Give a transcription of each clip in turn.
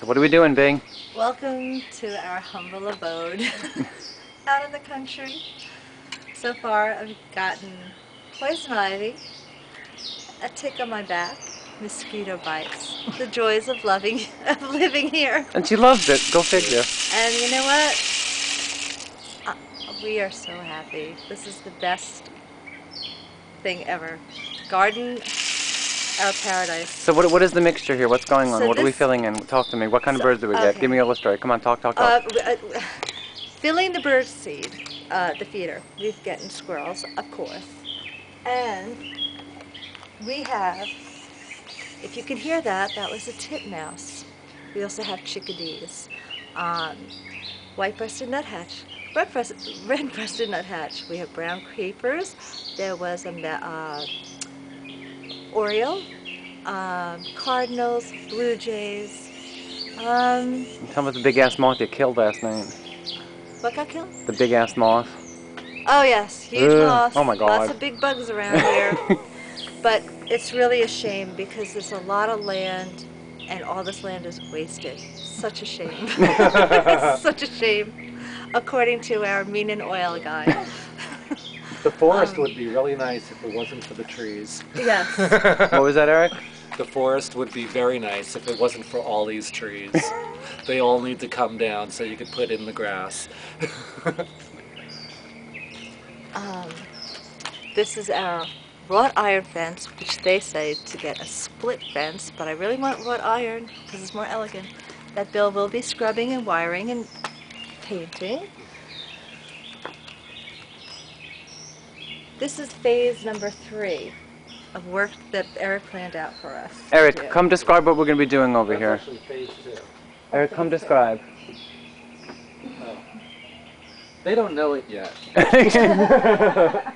So what are we doing, Bing? Welcome to our humble abode out in the country. So far I've gotten poison ivy, a tick on my back, mosquito bites, the joys of living here. And she loves it. Go figure. And you know what? We are so happy. This is the best thing ever. Garden, our paradise. So what is the mixture here? What's going on? So what are we this- filling in? Talk to me. What kind of birds do we get? okay. Give me a illustrate. Come on, talk. Filling the bird seed, the feeder. We've gotten squirrels, of course. And we have, if you can hear that, that was a titmouse. We also have chickadees, white-breasted nuthatch, red-breasted nuthatch. We have brown creepers. There was a oriole, cardinals, blue jays. Tell me about the big ass moth you killed last night. What got killed? The big ass moth. Oh yes, huge moths. Oh my God. Lots of big bugs around here. But it's really a shame because there's a lot of land and all this land is wasted. Such a shame. Such a shame, according to our mean and oil guy. The forest would be really nice if it wasn't for the trees. Yes. What was that, Eric? The forest would be very nice if it wasn't for all these trees. They all need to come down so you could put in the grass. This is our wrought iron fence, which they say to get a split fence, but I really want wrought iron because it's more elegant. That Bill will be scrubbing and wiring and painting. This is phase number 3 of work that Eric planned out for us. Eric, come describe what we're going to be doing over here. That's actually phase 2. Eric, come describe. Oh. They don't know it yet. Yeah.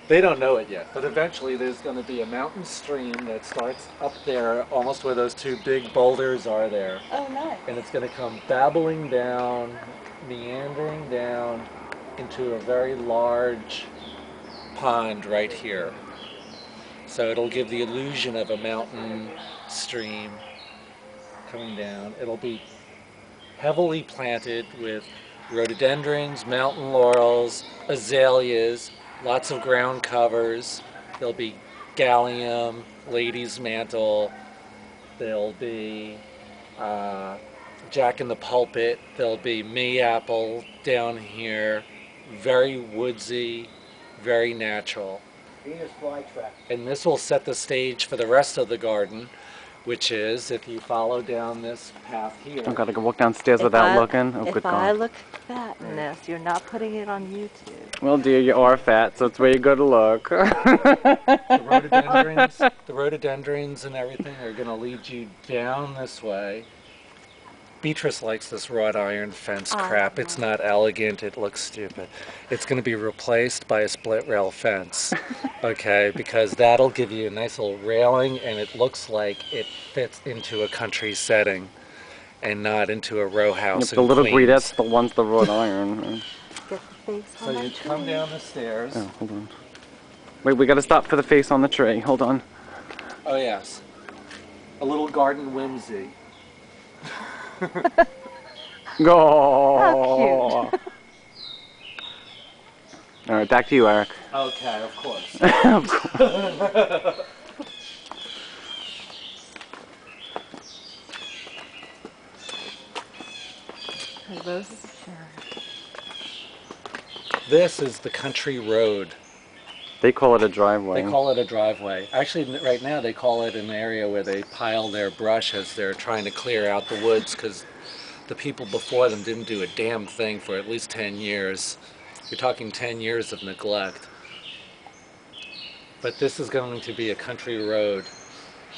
They don't know it yet, but eventually there's going to be a mountain stream that starts up there, almost where those two big boulders are there. Oh, nice. And it's going to come babbling down, meandering down into a very large pond right here. So it'll give the illusion of a mountain stream coming down. It'll be heavily planted with rhododendrons, mountain laurels, azaleas, lots of ground covers. There'll be gallium, lady's mantle. There'll be jack-in-the-pulpit. There'll be mayapple down here. Very woodsy, very natural. Venus flytrap. And this will set the stage for the rest of the garden, which is, if you follow down this path here. I've got to go walk downstairs without looking. Oh, good If I God. look fat in this, you're not putting it on YouTube. Well, dear, you are fat, so it's where you go to look. The rhododendrons and everything are going to lead you down this way. Beatrice likes this wrought iron fence crap. It's not elegant, it looks stupid. It's going to be replaced by a split rail fence, okay, because that'll give you a nice little railing and it looks like it fits into a country setting and not into a row house The in little Queens. Guidette's the one's the wrought iron. Get the face So on my you come tree. down the stairs. Oh, hold on. Wait, we got to stop for the face on the tree. Hold on. Oh yes, a little garden whimsy. Go. How cute. All right, back to you, Eric. Okay, of course. Of course. The roses of Sharon. This is the country road. They call it a driveway. They call it a driveway. Actually, right now they call it an area where they pile their brush as they're trying to clear out the woods because the people before them didn't do a damn thing for at least 10 years. You're talking 10 years of neglect. But this is going to be a country road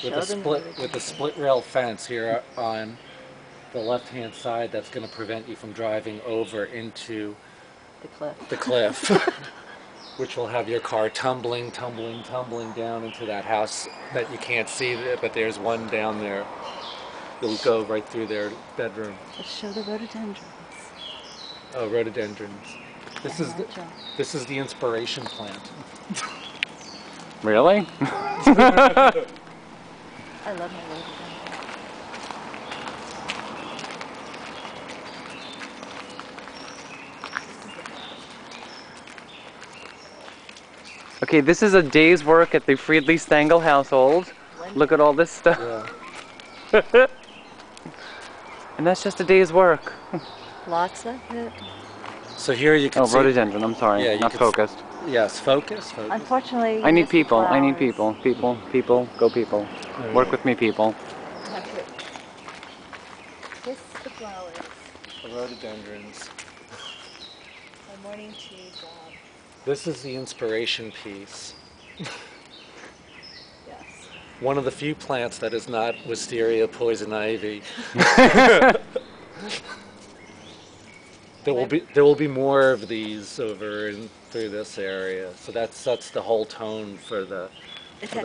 with a split rail fence here on the left-hand side that's going to prevent you from driving over into The cliff. which will have your car tumbling down into that house that you can't see, but there's one down there. You'll go right through their bedroom. Let's show the rhododendrons. Oh, rhododendrons. This is the inspiration plant. Really? I love my rhododendrons. Okay, this is a day's work at the Friedli Stengel household. Look at all this stuff. Yeah. And that's just a day's work. Lots of it. So here you can Oh, see. rhododendron, I'm sorry, Yeah, you not can focused. Yes, focus. Focus. Unfortunately, I need miss the people, I need flowers. people. People, go people. Work with me, people. I have to kiss the flowers. The rhododendrons. My morning tea job. This is the inspiration piece. Yes. One of the few plants that is not wisteria poison ivy. There will be more of these over through this area. So that sets the whole tone for the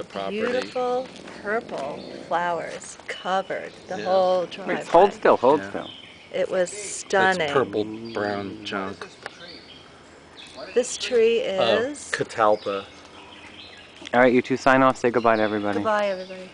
property. Beautiful purple flowers covered the Yeah. whole driveway. Wait, hold still, hold Yeah. still. It was stunning. It's purple brown junk. This tree is. Catalpa. All right, you two sign off, say goodbye to everybody. Goodbye, everybody.